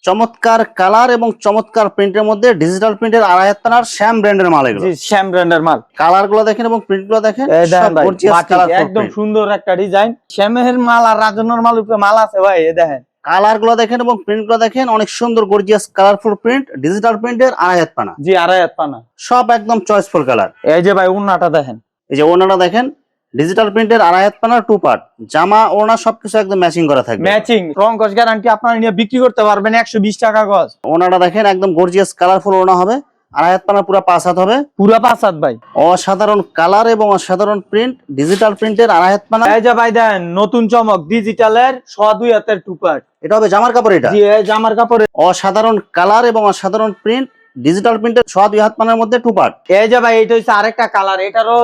চমৎকার কালার এবং চমৎকার প্রিন্টের মধ্যে ডিজিটাল প্রিন্টের 2.5 টানার শ্যাম ব্র্যান্ডের মাল এগুলো। জি, শ্যাম ব্র্যান্ডের মাল। কালার গুলো দেখেন এবং প্রিন্ট গুলো দেখেন, এই দেখেন সব ভাই, গর্জিয়াস বাটিক, কালারফুল একদম প্রিন্ট। সুন্দর একটা ডিজাইন। শ্যামের মাল আর রাজন্যর মাল উপরে মাল আছে ভাই, এই দেখেন। কালার গুলো দেখেন এবং প্রিন্ট গুলো দেখেন, অনেক সুন্দর গর্জিয়াস কালারফুল প্রিন্ট, ডিজিটাল প্রিন্টের 2.5 টানা। জি, 2.5 পানা। সব একদম চয়েসফুল কালার। এই যে ভাই ওন্নাটা দেখেন, এই যে ওড়নাটা দেখেন, ডিজিটাল প্রিন্টের 2.5 টানার 2 পার্ট, জামা ওড়না সবকিছু একদম ম্যাচিং করা থাকবে। ম্যাচিং রং কস গ্যারান্টি, আপনারা নিয়ে বিক্রি করতে পারবেন 120 টাকা গজ। ওড়নাটা দেখেন একদম গর্জিয়াস কালারফুল ওড়না হবে, 2.5 টানা পুরো 5 হাত হবে, পুরা 5 হাত ভাই। অসাধারণ কালার এবং অসাধারণ প্রিন্ট, ডিজিটাল প্রিন্টের 2.5 টানা। এই যে ভাই দেখেন, নতুন চমক ডিজিটালের 2 হাতের 2 পার্ট। এটা হবে জামার কাপড়। এটা জি, এই জামার কাপড়ে অসাধারণ কালার এবং অসাধারণ প্রিন্ট, ডিজিটাল প্রিন্টের 2 হাত পানার মধ্যে 2 পার্ট। এই যে ভাই, এটা হচ্ছে আরেকটা কালার, এটারও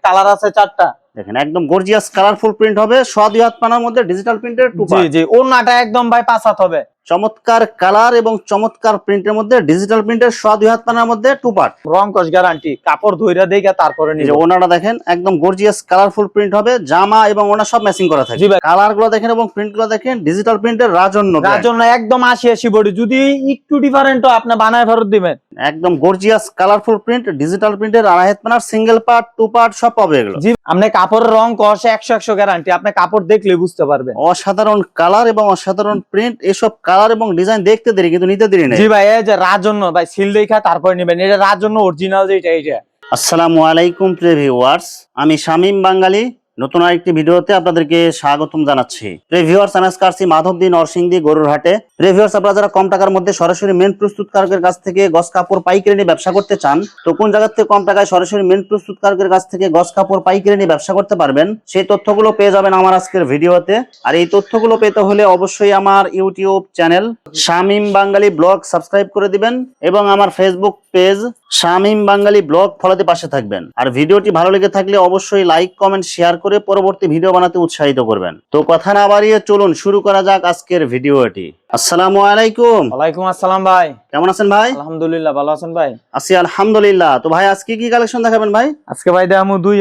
কালার আছে 4টা। দেখেন একদম গর্জিয়াস কালারফুল প্রিন্ট হবে, 2 হাত পানার মধ্যে ডিজিটাল প্রিন্টের 2 জি পার্ট। জি, ওন্নাটা একদম ভাই 5 হাত হবে। চমৎকার কালার এবং চমৎকার প্রিন্টের মধ্যে ডিজিটাল প্রিন্টের 2 হাত পানার মধ্যে 2 পার্ট। রং কস গ্যারান্টি, কাপড় ধইরা দেখে তারপরে এই নিব। যে ওনাটা দেখেন একদম গর্জিয়াস কালারফুল প্রিন্ট হবে, জামা এবং ওনা সব ম্যাচিং করা থাকে। জি ভাই। কালার গুলো দেখেন এবং প্রিন্ট গুলো দেখেন, ডিজিটাল প্রিন্টের রাজন্য brand। রাজন্য একদম 80 বডি, যদি একটু ডিফারেন্ট আপনি বানায় ফেরত দিবেন। একদম গর্জিয়াস কালারফুল প্রিন্ট, ডিজিটাল প্রিন্টের 2.5 পানার সিঙ্গেল পার্ট 2 পার্ট সব পাবে এগুলো। জি, আপনি কাপড়ের রং কস 100 গ্যারান্টি, আপনি কাপড় দেখলে বুঝতে পারবেন। অসাধারণ কালার এবং অসাধারণ প্রিন্ট, এসব কালার এবং ডিজাইন দেখতে দেরি কিন্তু নিতে দেরি নেই। জি ভাই, এই যে রাজন্য ভাই, সিল দেখা তারপরে নেবেন, এটা রাজন্য অরিজিনাল যেটা এইটা। আসসালামু আলাইকুম প্রিয় ভিউয়ার্স, আমি শামীম বাঙালি নতুন আরেকটি ভিডিওতে আপনাদেরকে স্বাগতম জানাচ্ছি। প্রিয় ভিউয়ার্স, আমি আজকে আসছি মাধবদী নরসিংদী গরুরহাটে। প্রিয় ভিউয়ার্স, আপনারা যারা কম টাকার মধ্যে সরাসরি মেন প্রস্তুতকারকের কাছ থেকে গস কাপড় পাইকারি নিয়ে ব্যবসা করতে চান, তো কোন জায়গা থেকে কম টাকায় সরাসরি মেন প্রস্তুতকারকের কাছ থেকে গস কাপড় পাইকারি নিয়ে ব্যবসা করতে পারবেন, সেই তথ্যগুলো পেয়ে যাবেন আমার আজকের ভিডিওতে। আর এই তথ্যগুলো পেতে হলে অবশ্যই আমার ইউটিউব চ্যানেল শামীম বাঙালি ব্লগ সাবস্ক্রাইব করে দিবেন এবং আমার ফেসবুক পেজ শামীম বাঙালি ব্লগ ফলোতে পাশে থাকবেন। আর ভিডিওটি ভালো লেগে থাকলে অবশ্যই লাইক কমেন্ট শেয়ার করে পরবর্তী ভিডিও বানাতে উৎসাহিত করবেন। তো কথা না বাড়িয়ে চলুন শুরু করা যাক আজকের ভিডিওটি। আসসালামু আলাইকুম। ওয়ালাইকুম আসসালাম ভাই, কেমন আছেন ভাই? আলহামদুলিল্লাহ, ভালো আছেন ভাই? আছি আলহামদুলিল্লাহ। তো ভাই আজকে কি কালেকশন দেখাবেন ভাই? আজকে ভাই দেখামু 2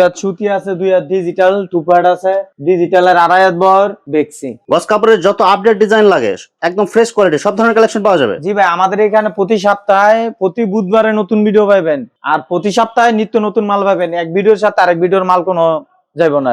হাত সুতি আছে, 2 হাত ডিজিটাল 2 পার্ট আছে, ডিজিটালের 2.5 হাত বহর বেক্সি। গস কাপড়ের যত আপডেট ডিজাইন লাগে একদম ফ্রেশ কোয়ালিটি সব ধরনের কালেকশন পাওয়া যাবে। জি ভাই, আমাদের এখানে প্রতি সপ্তাহে প্রতি বুধবারে নতুন ভিডিও পাবেন, আর প্রতি সপ্তাহে নিত্য নতুন মাল পাবেন। এক ভিডিওর সাথে আরেক ভিডিওর মাল কোনো যাইব না,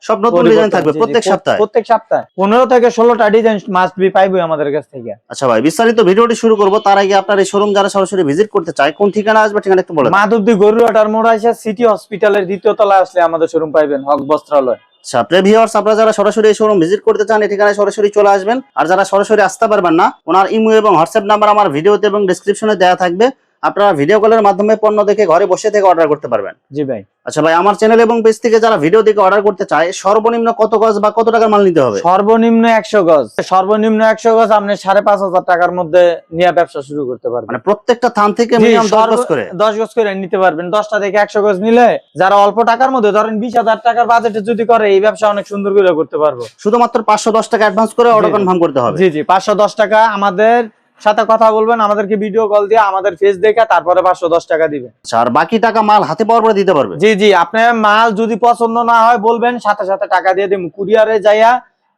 সব নতুন ডিজাইন থাকবে প্রত্যেক সপ্তাহে। প্রত্যেক সপ্তাহে 15 থেকে 16টা ডিজাইন মাস্ট বি পাইবো আমাদের কাছ থেকে। আচ্ছা ভাই, বিস্তারিত ভিডিওটি শুরু করব তার আগে আপনার এই শোরুম যারা সরাসরি ভিজিট করতে চায় কোন ঠিকানা আসবে ঠিকানা একটু বলেন। মাধবদী গরুরহাটার মোড় আইসা সিটি হসপিটালের 2য় তলায় আসলে আমাদের শোরুম পাইবেন, হক বস্ত্রালয়। আচ্ছা প্রিয় ভিউয়ার্স, আপনারা যারা সরাসরি এই শোরুম ভিজিট করতে চান এই ঠিকানায় সরাসরি চলে আসবেন। আর যারা সরাসরি আসতে পারবেন না, ওনার ইমো এবং হোয়াটসঅ্যাপ নাম্বার আমার ভিডিওতে এবং ডেসক্রিপশনে দেওয়া থাকবে, আপনারা ভিডিও কলের মাধ্যমে পণ্য দেখে ঘরে বসে থেকে অর্ডার করতে পারবেন। জি ভাই। আচ্ছা ভাই, আমার চ্যানেল এবং পেজ থেকে যারা ভিডিও দেখে অর্ডার করতে চায় সর্বনিম্ন কত গজ বা কত টাকার মাল নিতে হবে? সর্বনিম্ন 100 গজ, সর্বনিম্ন 100 গজ আপনি 5,500 টাকার মধ্যে নিয়ে ব্যবসা শুরু করতে পারবেন। মানে প্রত্যেকটা থান থেকে জি, মিনিমাম 10 গজ করে 10 গজ করে নিতে পারবেন। 10টা থেকে 100 গজ নিলে যারা অল্প টাকার মধ্যে, ধরেন 20,000 টাকার বাজেটে যদি করে, এই ব্যবসা অনেক সুন্দর করে করতে পারবো। শুধুমাত্র 510 টাকা অ্যাডভান্স করে অর্ডার কনফার্ম করতে হবে। জি জি, 510 টাকা আমাদের সাথে কথা বলবেন, আমাদেরকে ভিডিও কল দিয়ে আমাদের ফেস দেখে তারপরে 510 টাকা দিবেন। আচ্ছা, আর বাকি টাকা মাল হাতে পাওয়ার পরে দিতে পারবে? জি জি, আপনার মাল যদি পছন্দ না হয় বলবেন, সাথে সাথে টাকা দিয়ে দেব। কুরিয়ারে যাইয়া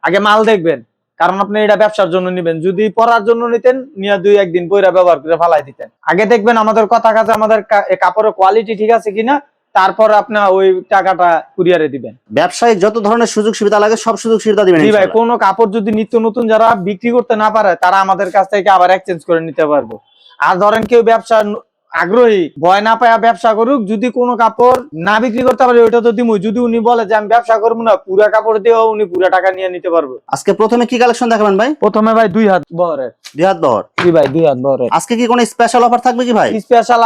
আগে মাল দেখবেন, কারণ আপনি এটা ব্যবসার জন্য নিবেন। যদি পরার জন্য নিতেন, নিয়ে 2-1 দিন পয়রা ব্যবহার করে ফালাই দিতেন। আগে দেখবেন আমাদের কথা কাজে আমাদের কাপড়ের কোয়ালিটি ঠিক আছে কিনা, তারপর আপনি ওই টাকাটা কুরিয়ারে দিবেন। ব্যবসায়িক যত ধরনের সুযোগ সুবিধা লাগে সব সুযোগ সুবিধা দিবেন জি ভাই, ইনশাআল্লাহ। কোনো কাপড় যদি নিত্য নতুন যারা বিক্রি করতে না পারে, তারা আমাদের কাছ থেকে আবার এক্সচেঞ্জ করে নিতে পারবো। আর ধরেন কেউ ব্যবসা আগ্রহী, ভয় না পায়া ব্যবসা করুক, যদি কোনো কাপড় না বিক্রি করতে পারে ওইটা তো দিমই। যদি উনি বলে যে আমি ব্যবসা করবো না, পুরা কাপড় দিয়েও উনি পুরা টাকা নিয়ে নিতে পারবো। আজকে প্রথমে কি কালেকশন দেখাবেন ভাই? প্রথমে ভাই 2 হাত বহরের। 2 হাত বহর। জি ভাই, 2 হাত বহরের। আজকে কি কোনো স্পেশাল অফার থাকবে কি ভাই? স্পেশাল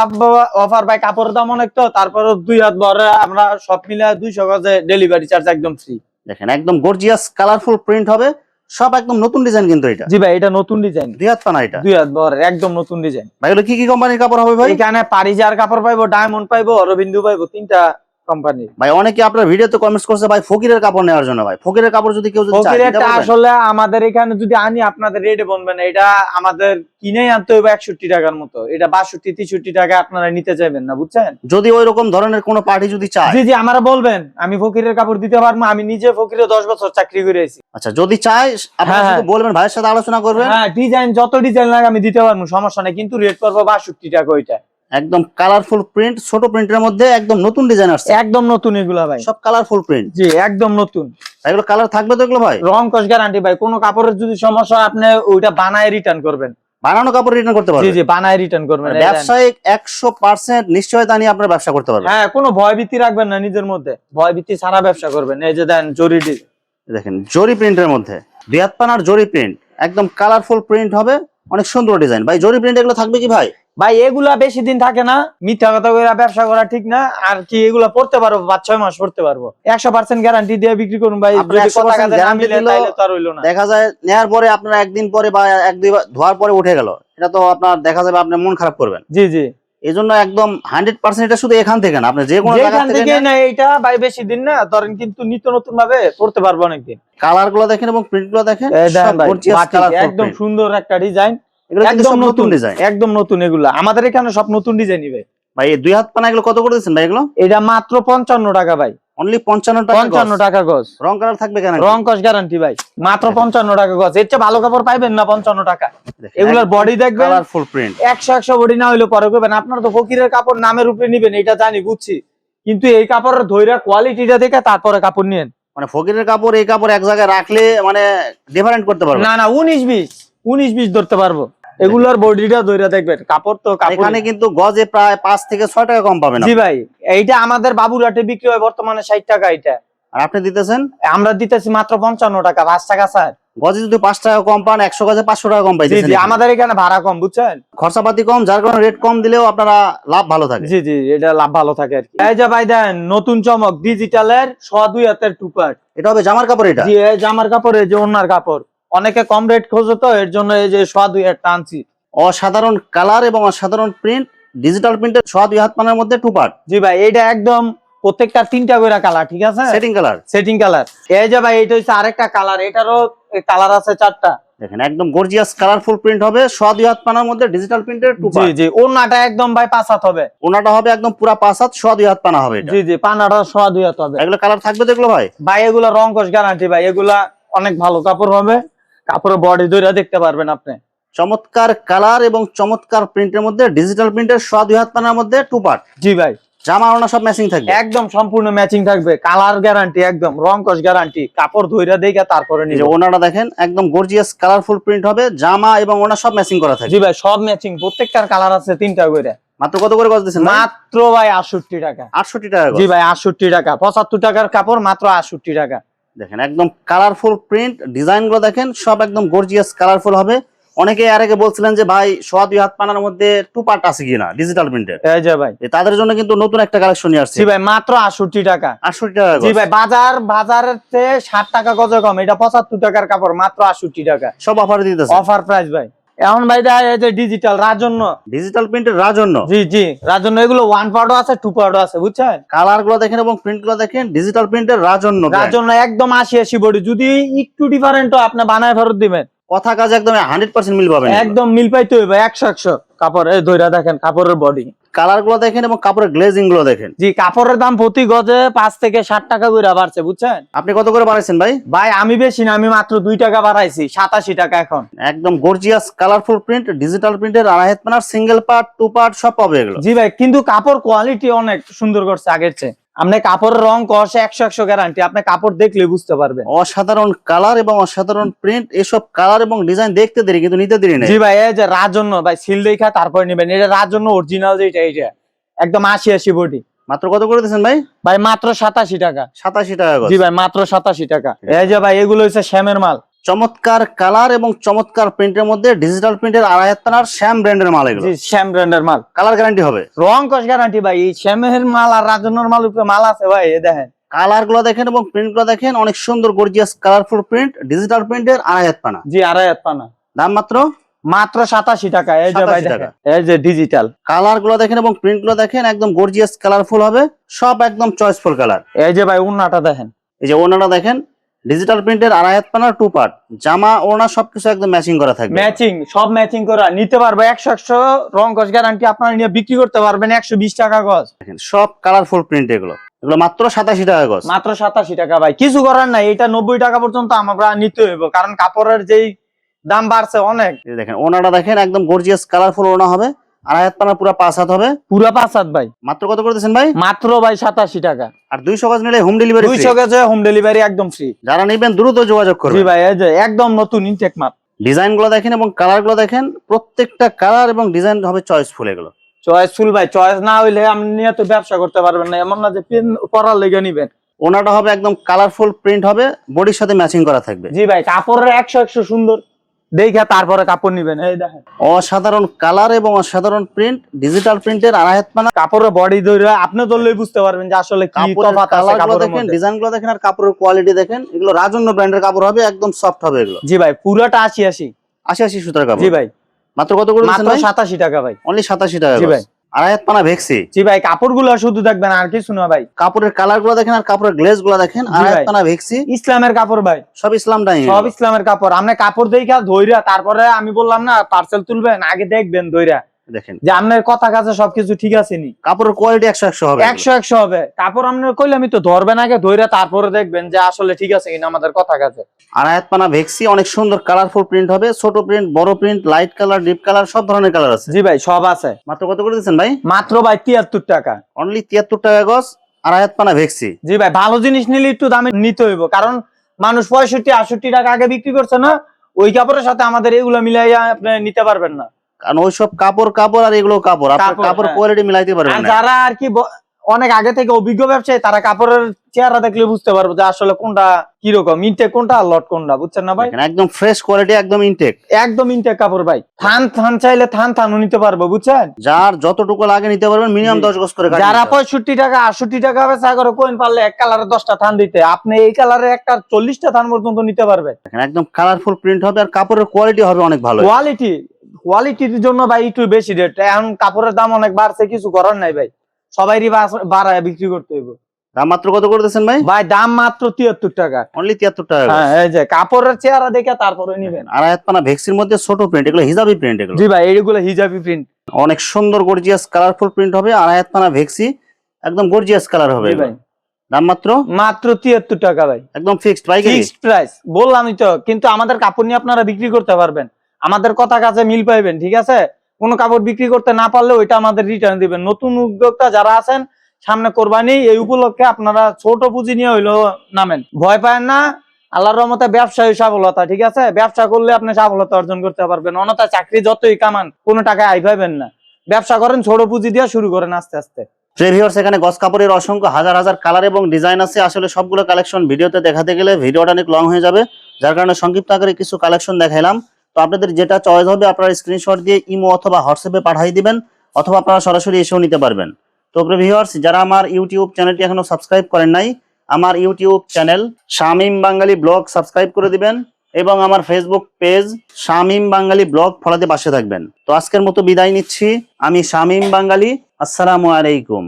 অফার ভাই, কাপড়ের দাম অনেক, তো তারপরে 2 হাত বহরে আমরা সব মিলে 200 গজে ডেলিভারি চার্জ একদম ফ্রি। দেখেন একদম গর্জিয়াস কালারফুল প্রিন্ট হবে, সব একদম নতুন ডিজাইন কিন্তু এটা। জি ভাই, এটা নতুন ডিজাইন। 2 হাত পানা এটা 2 হাত বহরের একদম নতুন ডিজাইন। ভাই এগুলো কি কি কোম্পানির কাপড় হবে ভাই? এখানে পারিজার কাপড় পাইবো, ডায়মন্ড পাইবো, অরবিন্দু পাইবো, 3টা কোম্পানি। ভাই অনেকে আপনার ভিডিওতে কমেন্টস করছে ভাই ফকিরের কাপড় নেওয়ার জন্য, ভাই ফকিরের কাপড় যদি কেউ যদি চায় দিতে ফকিরেরটা পারবেন? আসলে আমাদের এখানে যদি আনি আপনাদের রেটে বলবে না, এটা আমাদের কিনেই আনতে হবে 61 টাকার মতো, এটা 62 63 টাকা আপনারা নিতে চাইবেন না, বুঝছেন? যদি ওই রকম ধরনের কোনো পার্টি যদি চায়, জি জি আমরা বলবেন, আমি ফকিরের কাপড় দিতে পারবো, আমি নিজে ফকিরে 10 বছর চাকরি করেছি। আচ্ছা যদি চায় আপনারা হ্যাঁ, শুধু বলবেন, ভাইয়ের সাথে আলোচনা করবেন। হ্যাঁ ডিজাইন যত ডিজাইন লাগে আমি দিতে পারবো, সমস্যা নেই, কিন্তু রেট পড়বো 62 টাকা ওইটা। একদম কালারফুল প্রিন্ট, ছোট প্রিন্টের মধ্যে একদম নতুন ডিজাইন আসছে, একদম নতুন এগুলা ভাই, সব কালারফুল প্রিন্ট। জি একদম নতুন। এগুলো কালার থাকবে তো এগুলো ভাই? রং কস গ্যারান্টি ভাই, কোনো কাপড়ের যদি সমস্যা হয় আপনি ওইটা বানায় রিটার্ন করবেন। বানানো কাপড় রিটার্ন করতে জি পারবেন? জি বানায় রিটার্ন করবেন। ব্যবসায়িক 100% নিশ্চয়তা নিয়ে আপনার ব্যবসা করতে পারবেন। হ্যাঁ কোনো ভয়ভীতি রাখবেন না নিজের মধ্যে, ভয়ভীতি ছাড়া ব্যবসা করবেন। এই যে দেন জরি দেখেন জরি প্রিন্টের মধ্যে দুই হাত পানার জরি প্রিন্ট, একদম কালারফুল প্রিন্ট হবে, অনেক সুন্দর ডিজাইন। ভাই জরি প্রিন্ট এগুলো থাকবে কি ভাই? ভাই এগুলা বেশি দিন থাকে না, মিথ্যা কথা কইরা ব্যবসা করা ঠিক না। আর কি এগুলা পড়তে পারবো 5-6 মাস পড়তে পারবো, 100% গ্যারান্টি দিয়ে বিক্রি করুন ভাই। আপনি যদি 100% কথা কাজে না guarantee মিলে দিলেও তাইলে তো আর হইলো না। দেখা যায় নেয়ার পরে আপনার একদিন পরে বা এক দুই ধোয়ার পরে উঠে গেল, এটা তো আপনার দেখা যাবে আপনি মন খারাপ করবেন। জি জি এই জন্য একদম 100% এটা শুধু এখান থেকে না, আপনি যে কোনো জায়গা যেখান থেকে থেকে নেন। না এইটা ভাই বেশি দিন না ধরেন, কিন্তু নিত্য নতুন ভাবে পড়তে পারবো অনেকদিন। কালার গুলো দেখেন এবং প্রিন্ট গুলো দেখেন, এই দেখেন সব ভাই, গর্জিয়াস বাটিক, কালারফুল একদম প্রিন্ট। সুন্দর একটা ডিজাইন, এগুলো কিন্তু একদম সব নতুন নতুন ডিজাইন। একদম নতুন। এগুলা আমাদের এখানে সব নতুন ডিজাইনই ভাই। ভাই এই দুই হাত পানা এগুলো কত করে দিচ্ছেন ভাই এগুলো? এটা মাত্র 55 টাকা ভাই, অনলি 55 টাকা গজ। 55 টাকা গজ। রং কালার থাকবে কেন? রং কস গ্যারান্টি ভাই, মাত্র 55 টাকা গজ। এর চেয়ে ভালো কাপড় পাইবেন না 55 টাকা। দেখেন, এগুলার একদম বডি দেখবেন কালারফুল প্রিন্ট। 100 বডি না হইলে পরে করবেন। আপনারা তো ফকিরের কাপড় নামের উপরে নিবেন, এটা জানি বুঝছি, কিন্তু এই কাপড়ের ধৈর্য কোয়ালিটিটা দেখে তারপরে কাপড় নিয়েন। মানে ফকিরের কাপড়, এই কাপড় এক জায়গায় রাখলে মানে ডিফারেন্ট করতে পারবে না না 19-20 ধরতে পারবো। এগুলার বডিটা ধৈর্য দেখবেন, কাপড় তো কাপড়। এখানে কিন্তু গজে প্রায় 5 থেকে 6 টাকা কম পাবেন জি আপনি। ভাই, এইটা আমাদের বাবুরহাটে বিক্রি হয় বর্তমানে 60 টাকা। এটা আর আপনি দিতেছেন আমরা দিতেছি মাত্র 55 টাকা, 5 টাকা স্যার। গজে যদি 5 টাকা কম পান, 100 গজে 500 টাকা কম জি পাইতেছেন। জি আমাদের এখানে ভাড়া কম, বুঝছেন, খরচাপাতি কম, যার কারণে রেট কম দিলেও আপনারা লাভ ভালো থাকে। জি জি এটা লাভ ভালো থাকে আর কি। এই যে ভাই দেন নতুন চমক ডিজিটালের 2 হাতের টুপার। এটা হবে জামার কাপড় এটা? জি এই জামার কাপড়, এই যে ওনার কাপড়। অনেকে কম রেট খোঁজে তো, এর জন্য এই যে 2 হাত টানছি। অসাধারণ কালার এবং অসাধারণ প্রিন্ট, ডিজিটাল প্রিন্টের 2 হাত পানার মধ্যে টু পার্ট জি ভাই এটা একদম প্রত্যেকটা 3টা করে কালার, ঠিক আছে, সেটিং কালার। Setting colour. এই যে ভাই এটা হচ্ছে আরেকটা কালার, এটারও কালার আছে 4টা। দেখেন একদম গর্জিয়াস কালারফুল প্রিন্ট হবে, 2 হাত পানার মধ্যে ডিজিটাল প্রিন্টের টু জি পার্ট। জি ওনাটা একদম ভাই 5 হাত হবে। ওনাটা হবে একদম পুরা 5 হাত, 2 হাত পানা হবে এটা। জি জি পানাটা 2 হাত হবে। এগুলো কালার থাকবে তো এগুলো ভাই? ভাই এগুলা রং কস গ্যারান্টি ভাই, এগুলা অনেক ভালো কাপড় হবে, কাপড়ের বডি ধরে দেখতে পারবেন আপনি। চমৎকার কালার এবং চমৎকার প্রিন্টের মধ্যে ডিজিটাল প্রিন্টের 2 হাত পানার মধ্যে টু পার্ট। জি ভাই জামা ওড়না সব ম্যাচিং থাকবে, একদম সম্পূর্ণ ম্যাচিং থাকবে, কালার গ্যারান্টি, একদম রং কস গ্যারান্টি, কাপড় ধইরা দেখে তারপরে এই নিব। যে ওড়নাটা দেখেন একদম গর্জিয়াস কালারফুল প্রিন্ট হবে, জামা এবং ওড়না সব ম্যাচিং করা থাকবে। জি ভাই সব ম্যাচিং, প্রত্যেকটার কালার আছে 3টা করে। মাত্র কত করে গজ দিচ্ছেন ভাই? মাত্র ভাই 68 টাকা। 68 টাকা গজ। জি ভাই 68 টাকা, 75 টাকার কাপড় মাত্র 68 টাকা। দেখেন একদম কালারফুল প্রিন্ট, ডিজাইন গুলো দেখেন সব একদম গর্জিয়াস কালারফুল হবে। অনেকে আর আগে বলছিলেন যে ভাই 2 হাত পানার মধ্যে টু পার্ট আছে কিনা ডিজিটাল প্রিন্টের, এই যে ভাই তাদের জন্য কিন্তু নতুন একটা কালেকশন নিয়ে আসছে। জি ভাই মাত্র 68 টাকা। 68 টাকা জি গজ। ভাই বাজারের চেয়ে 60 টাকা গজে কম, এটা 75 টাকার কাপড় মাত্র 68 টাকা। সব অফারে দিতেছে, অফার প্রাইস ভাই। এখন ভাই এই যে ডিজিটাল রাজন্য, ডিজিটাল প্রিন্টের রাজন্য। জি জি রাজন্য, এগুলো 1 পার্টও আছে 2 পার্টও আছে, বুঝছেন। কালার গুলো দেখেন এবং প্রিন্ট গুলো দেখেন, ডিজিটাল প্রিন্টের রাজন্য brand। রাজন্য একদম 80 বডি, যদি একটু ডিফারেন্টও আপনি বানায় ফেরত দিবেন, কথা কাজ একদম 100% মিল পাবেন। একদম মিল পাইতে হইবে 100 কাপড়। এই ধইরা দেখেন কাপড়ের বডি, কালার গুলো দেখেন এবং কাপড়ের গ্লেজিং গুলো দেখেন। জি কাপড়ের দাম প্রতি গজে 5 থেকে 60 টাকা করে বাড়ছে, বুঝছেন। আপনি কত করে বাড়াইছেন ভাই? ভাই আমি বেশি না, আমি মাত্র 2 টাকা বাড়াইছি, 87 টাকা এখন। একদম গর্জিয়াস কালারফুল প্রিন্ট, ডিজিটাল প্রিন্টের 2 হাত পানার সিঙ্গেল পার্ট টু পার্ট সব পাবে এগুলো। জি ভাই কিন্তু কাপড় কোয়ালিটি অনেক সুন্দর করছে আগের চেয়ে। আপনি কাপড়ের রং কষে 100 গ্যারান্টি, আপনি কাপড় দেখলে বুঝতে পারবেন। অসাধারণ কালার এবং অসাধারণ প্রিন্ট, এসব কালার এবং ডিজাইন দেখতে দেরি কিন্তু নিতে দেরি নেই। জি ভাই এই যে রাজন্য ভাই, সিল দেখা তারপরে নেবেন, এটা রাজন্য অরিজিনাল যেটা, এইটা একদম 80 বডি। মাত্র কত করে দিচ্ছেন ভাই? ভাই মাত্র 87 টাকা। 87 টাকা গজ। জি ভাই মাত্র 87 টাকা। এই যে ভাই এগুলো হচ্ছে শ্যামের মাল, চমৎকার কালার এবং চমৎকার প্রিন্টের মধ্যে ডিজিটাল প্রিন্টের 2 হাত পানার শ্যাম ব্র্যান্ডের মাল এগুলো। জি শ্যাম ব্র্যান্ডের মাল, কালার গ্যারান্টি হবে, রং কস গ্যারান্টি ভাই। এই শ্যামের মাল আর রাজন্যর মাল উপরে মাল আছে ভাই, এই দেখেন কালার গুলো দেখেন এবং প্রিন্ট গুলো দেখেন, অনেক সুন্দর গর্জিয়াস কালারফুল প্রিন্ট, ডিজিটাল প্রিন্টের 2 হাত পানা। জি 2.5 হাত পানা। দাম মাত্র মাত্র 87 টাকা। এই যে ভাই 87 টাকা। দেখেন, এই যে ডিজিটাল কালার গুলো দেখেন এবং প্রিন্ট গুলো দেখেন, একদম গর্জিয়াস কালারফুল হবে, সব একদম চয়েসফুল কালার। এই যে ভাই ওন্নাটা দেখেন, এই যে ওনাটা দেখেন, ডিজিটাল প্রিন্টের আড়াই হাত পানার 2 পার্ট, জামা ওনা সবকিছু একদম ম্যাচিং করা থাকবে। ম্যাচিং, সব ম্যাচিং করা নিতে পারবে 100 রং কস গ্যারান্টি, আপনারা নিয়ে বিক্রি করতে পারবেন 120 টাকা গজ। দেখেন সব কালারফুল প্রিন্ট, এগুলো মাত্র 87 টাকা গজ। মাত্র 87 টাকা ভাই, কিছু করার নাই, এটা 90 টাকা পর্যন্ত আমরা নিতে হইব, কারণ কাপড়ের যেই দাম বাড়ছে অনেক। এই যে দেখেন ওনাটা দেখেন, একদম গর্জিয়াস কালারফুল ওনা হবে, আড়াই হাত পানা পুরো 5 হাত হবে। পুরা 5 হাত ভাই, মাত্র কত করে দিচ্ছেন ভাই? মাত্র ভাই 87 টাকা। আর 200 গজ নিলে হোম ডেলিভারি 200 গজে হোম ডেলিভারি একদম ফ্রি। যারা নেবেন দ্রুত যোগাযোগ জি করবেন। ভাই, এই যে একদম নতুন ইনটেক মাল। ডিজাইন গুলো দেখেন এবং কালার গুলো দেখেন, প্রত্যেকটা কালার এবং ডিজাইন হবে চয়েসফুল। এগুলো চয়েসফুল ভাই, চয়েস না হইলে আপনি নিয়ে তো ব্যবসা করতে পারবেন না, এমন না যে পেন পরার লেগে নিবেন। ওনাটা হবে একদম কালারফুল প্রিন্ট হবে, বডির সাথে ম্যাচিং করা থাকবে। জি ভাই, কাপড়ের 100 সুন্দর দেখে তারপরে কাপড় নিবেন। এই দেখেন অসাধারণ কালার এবং অসাধারণ প্রিন্ট, ডিজিটাল প্রিন্টের আড়াই হাত পানা। কাপড়ের বডি ধরে আপনি ধরলেই বুঝতে পারবেন যে আসলে কি কাপড়ের তফাৎ আছে কালার গুলো কাপড়ের দেখেন, মধ্যে। ডিজাইন গুলো দেখেন, আর কাপড়ের কোয়ালিটি দেখেন। এগুলো রাজন্য ব্র্যান্ডের কাপড় হবে, একদম সফট হবে এগুলো। জি ভাই, পুরোটা 80 80 সুতার কাপড়। জি ভাই, মাত্র কত করে দিচ্ছেন মাত্র ভাই? 87 টাকা ভাই। অনলি 87 টাকা জি গজ। ভাই। আড়াই হাত পানা ভেক্সি। জি ভাই, কাপড়গুলো শুধু দেখবেন আর কিছু না ভাই। কাপড়ের কালার গুলো দেখেন আর কাপড়ের গ্লেজ গুলো দেখেন, আড়াই হাত ভাই। পানা ভেক্সি। ইসলামের কাপড় ভাই, সব ইসলাম ডাইং। সব ইসলামের কাপড়। আপনি কাপড় দেখা ধইরা তারপরে আমি বললাম না পার্সেল তুলবেন, আগে দেখবেন ধইরা দেখেন যে আপনার কথা কাছে সবকিছু ঠিক আছে নি। কাপড়ের কোয়ালিটি 100 হবে। 100 হবে কাপড়। আপনার কইলে আমি তো ধরবেন আগে ধইরা তারপরে দেখবেন যে আসলে ঠিক আছে কিনা আমাদের কথা কাছে। আড়াই হাত পানা ভেক্সি, অনেক সুন্দর কালারফুল প্রিন্ট হবে, ছোট প্রিন্ট, বড় print, light colour, deep colour, সব ধরনের কালার আছে। জি ভাই, সব আছে। মাত্র কত করে দিচ্ছেন ভাই? মাত্র ভাই 73 টাকা। অনলি 73 টাকা গজ, আড়াই হাত পানা ভেক্সি। জি ভাই, ভালো জিনিস নিলে একটু দামে নিতে হইব, কারণ মানুষ 65-68 টাকা আগে বিক্রি করছে না, ওই কাপড়ের সাথে আমাদের এগুলো মিলাইয়া আপনি নিতে পারবেন না। কারণ ওইসব কাপড় আর এগুলো কাপড়, আপনার কাপড়, কাপড় হ্যাঁ। কোয়ালিটি মিলাইতে আর পারবেন না। যারা আর কি অনেক আগে থেকে অভিজ্ঞ ব্যবসায়ী, তারা কাপড়ের চেহারা দেখলে বুঝতে পারবে যে আসলে কোনটা কিরকম, ইনটেক কোনটা আর লট কোনটা, বুঝছেন না ভাই? দেখেন একদম ফ্রেশ কোয়ালিটি, একদম ইনটেক। একদম ইনটেক কাপড় ভাই। থান চাইলে থানও নিতে পারবো, বুঝছেন? যার যতটুকু লাগে নিতে পারবেন, মিনিমাম 10 গজ করে কাটিয়ে যারা নিতে হবে। 65 টাকা 68 টাকা বেচা করে কোয়েন পারলে এক কালারের 10টা থান দিতে, আপনি এই কালারের একটা 40টা থান পর্যন্ত নিতে পারবে। দেখেন একদম কালারফুল প্রিন্ট হবে, আর কাপড়ের কোয়ালিটি হবে অনেক ভালো। কোয়ালিটির জন্য ভাই একটু বেশি রেট। এখন কাপড়ের দাম অনেক বাড়ছে, কিছু করার নাই ভাই, সবাইরই বাড়ায় বিক্রি করতে হইব। দাম মাত্র কত করে দিচ্ছেন ভাই? ভাই দাম মাত্র 73 টাকা। অনলি 73 টাকা গজ। হ্যাঁ, এই যে কাপড়ের চেহারা দেখে তারপরে নিবেন। আড়াই হাত পানা ভেক্সির মধ্যে ছোট প্রিন্ট, এগুলো হিজাবি প্রিন্ট। এগুলো জি ভাই, এইগুলো হিজাবি প্রিন্ট। অনেক সুন্দর গর্জিয়াস কালারফুল প্রিন্ট হবে, আড়াই হাত পানা ভেক্সি, একদম গর্জিয়াস কালার হবে। জি ভাই, দাম মাত্র 73 টাকা ভাই, একদম ফিক্সড পাইকারি। ফিক্সড প্রাইস বললামই তো। কিন্তু আমাদের কাপড় নিয়ে আপনারা বিক্রি করতে পারবেন, আমাদের কথা কাছে মিল পাইবেন, ঠিক আছে? কোন কাপড় বিক্রি করতে না পারলে ওইটা আমাদের রিটার্ন দিবেন। নতুন উদ্যোক্তা যারা আছেন, সামনে কোরবানি, এই উপলক্ষে আপনারা ছোট পুঁজি নিয়ে হইলো নামেন, ভয় পায় না। আল্লাহর রহমতে ব্যবসায় সফলতা, ঠিক আছে? ব্যবসা করলে আপনি সফলতা অর্জন করতে পারবেন। অন্যথা চাকরি যতই কামান, কোনো টাকায় আয় পাইবেন না। ব্যবসা করেন, ছোট পুঁজি দিয়ে শুরু করেন আস্তে আস্তে। ভিউয়ার্স, এখানে গস কাপড়ের অসংখ্য হাজার হাজার কালার এবং ডিজাইন আছে। আসলে সবগুলো কালেকশন ভিডিওতে দেখাতে গেলে ভিডিওটা অনেক লং হয়ে যাবে, যার কারণে সংক্ষিপ্ত আকারে কিছু কালেকশন দেখাইলাম। তো আপনাদের যেটা চয়েস হবে আপনারা স্ক্রিনশট দিয়ে ইমো অথবা হোয়াটসঅ্যাপে পাঠিয়ে দিবেন, অথবা আপনারা সরাসরি এসেও নিতে পারবেন। তো ভিউয়ার্স, যারা আমার ইউটিউব চ্যানেলটি এখনো সাবস্ক্রাইব করেন নাই, আমার ইউটিউব চ্যানেল শামীম বাঙালি ব্লগ সাবস্ক্রাইব করে দিবেন, এবং আমার ফেসবুক পেজ শামীম বাঙালি ব্লগ ফলোতে পাশে থাকবেন। তো আজকের মতো বিদায় নিচ্ছি, আমি শামীম বাঙালি। আসসালামু আলাইকুম।